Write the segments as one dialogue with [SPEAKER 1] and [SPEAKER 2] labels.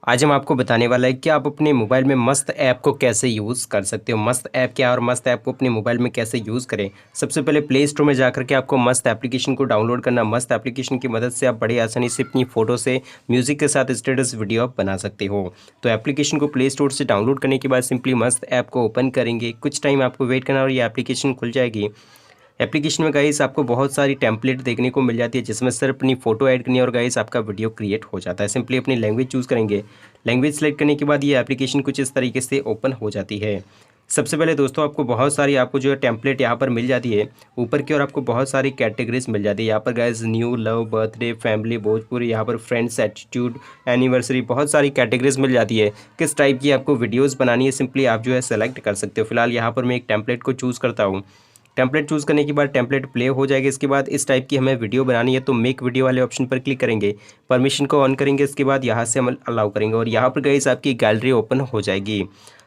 [SPEAKER 1] आज हम आपको बताने वाला है कि आप अपने मोबाइल में मस्त ऐप को कैसे यूज़ कर सकते हो। मस्त ऐप क्या है और मस्त ऐप को अपने मोबाइल में कैसे यूज़ करें। सबसे पहले प्ले स्टोर में जाकर के आपको मस्त एप्लीकेशन को डाउनलोड करना। मस्त एप्लीकेशन की मदद से आप बड़ी आसानी से अपनी फ़ोटो से म्यूज़िक के साथ स्टेटस वीडियो आप बना सकते हो। तो एप्लीकेशन को प्ले स्टोर से डाउनलोड करने के बाद सिंपली मस्त ऐप को ओपन करेंगे। कुछ टाइम आपको वेट करना और ये एप्लीकेशन खुल जाएगी। एप्लीकेशन में गाइस आपको बहुत सारी टेम्पलेट देखने को मिल जाती है, जिसमें सिर्फ अपनी फ़ोटो ऐड करनी है और गाइस आपका वीडियो क्रिएट हो जाता है। सिंपली अपनी लैंग्वेज चूज़ करेंगे। लैंग्वेज सेलेक्ट करने के बाद ये एप्लीकेशन कुछ इस तरीके से ओपन हो जाती है। सबसे पहले दोस्तों आपको बहुत सारी आपको जो है टेम्पलेट यहाँ पर मिल जाती है। ऊपर की ओर आपको बहुत सारी कैटेगरीज मिल जाती है। यहाँ पर guys new, love, birthday, family, Bhojpuri, यहाँ पर फ्रेंड्स, एटीट्यूड, एनिवर्सरी, बहुत सारी कैटेगरीज मिल जाती है। किस टाइप की आपको वीडियोज़ बनानी है सिंपली आप जो है सेलेक्ट कर सकते हो। फिलहाल यहाँ पर मैं एक टेम्पलेट को चूज़ करता हूँ। टेम्पलेट चूज़ करने के बाद टेम्पलेट प्ले हो जाएगा। इसके बाद इस टाइप की हमें वीडियो बनानी है तो मेक वीडियो वाले ऑप्शन पर क्लिक करेंगे। परमिशन को ऑन करेंगे। इसके बाद यहाँ से हम अलाउ करेंगे और यहाँ पर गाइस आपकी गैलरी ओपन हो जाएगी।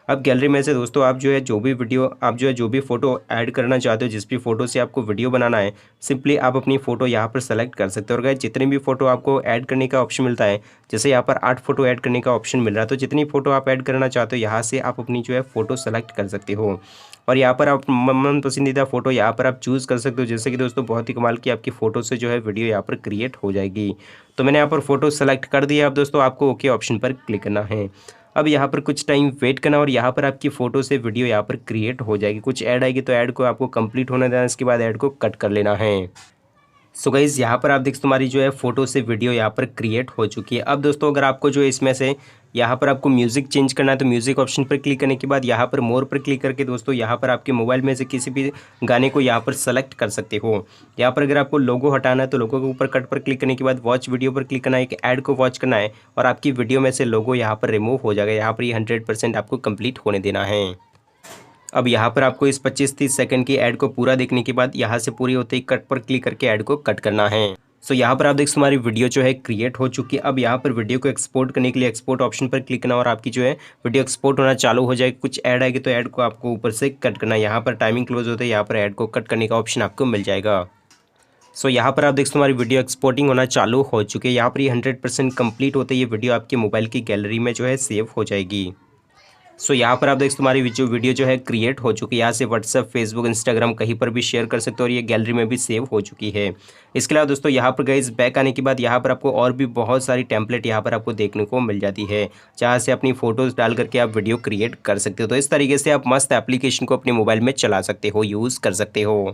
[SPEAKER 1] अब गैलरी में से दोस्तों आप जो है जो भी वीडियो आप जो है जो भी फ़ोटो ऐड करना चाहते हो, जिस भी फ़ोटो से आपको वीडियो बनाना है, सिंपली आप अपनी फ़ोटो यहाँ पर सेलेक्ट कर सकते हो। और गाइस जितनी भी फ़ोटो आपको ऐड करने का ऑप्शन मिलता है, जैसे यहाँ पर 8 फ़ोटो ऐड करने का ऑप्शन मिल रहा है, तो जितनी फ़ोटो आप ऐड करना चाहते हो यहाँ से आप अपनी जो है फ़ोटो सेलेक्ट कर सकते हो। और यहाँ पर आप मन पसंदीदा फ़ोटो यहाँ पर आप चूज़ कर सकते हो। जैसे कि दोस्तों बहुत ही कमाल की आपकी फ़ोटो से जो है वीडियो यहाँ पर क्रिएट हो जाएगी। तो मैंने यहाँ पर फ़ोटो सेलेक्ट कर दिया। अब दोस्तों आपको ओके ऑप्शन पर क्लिक करना है। अब यहाँ पर कुछ टाइम वेट करना और यहाँ पर आपकी फ़ोटो से वीडियो यहाँ पर क्रिएट हो जाएगी। कुछ ऐड आएगी तो ऐड को आपको कंप्लीट होने देना, इसके बाद ऐड को कट कर लेना है। सो गाइज़ यहाँ पर आप देख तुम्हारी जो है फ़ोटो से वीडियो यहाँ पर क्रिएट हो चुकी है। अब दोस्तों अगर आपको जो है इसमें से यहाँ पर आपको म्यूज़िक चेंज करना है तो म्यूज़िक ऑप्शन पर क्लिक करने के बाद यहाँ पर मोर पर क्लिक करके दोस्तों यहाँ पर आपके मोबाइल में से किसी भी गाने को यहाँ पर सेलेक्ट कर सकते हो। यहाँ पर अगर आपको लोगो हटाना है तो लोगो के ऊपर कट पर क्लिक करने के बाद वॉच वीडियो पर क्लिक करना है, एक ऐड को वॉच करना है और आपकी वीडियो में से लोगो यहाँ पर रिमूव हो जाएगा। यहाँ पर ये 100% आपको कंप्लीट होने देना है। अब यहाँ पर आपको इस 25-30 सेकंड की ऐड को पूरा देखने के बाद यहाँ से पूरी होते ही कट पर क्लिक करके ऐड को कट करना है। सो यहाँ पर आप देख हमारी वीडियो जो है क्रिएट हो चुकी है। अब यहाँ पर वीडियो को एक्सपोर्ट करने के लिए एक्सपोर्ट ऑप्शन पर क्लिक करना और आपकी जो है वीडियो एक्सपोर्ट होना चालू हो जाएगी। कुछ ऐड आएगी तो ऐड को आपको ऊपर से कट करना है। यहाँ पर टाइमिंग क्लोज होता है, यहाँ पर ऐड को कट करने का ऑप्शन आपको मिल जाएगा। सो यहाँ पर आप देख हमारी वीडियो एक्सपोर्टिंग होना चालू हो चुकी है। यहाँ पर ये 100% कंप्लीट होते ही ये वीडियो आपके मोबाइल की गैलरी में जो है सेव हो जाएगी। सो यहाँ पर आप देख तुम्हारी वीडियो जो है क्रिएट हो चुकी है। यहाँ से व्हाट्सएप, फेसबुक, इंस्टाग्राम कहीं पर भी शेयर कर सकते हो और ये गैलरी में भी सेव हो चुकी है। इसके अलावा दोस्तों यहाँ पर गाइस बैक आने के बाद यहाँ पर आपको और भी बहुत सारी टेम्पलेट यहाँ पर आपको देखने को मिल जाती है, जहाँ से अपनी फ़ोटोज़ डाल करके आप वीडियो क्रिएट कर सकते हो। तो इस तरीके से आप मस्त एप्लीकेशन को अपने मोबाइल में चला सकते हो, यूज़ कर सकते हो।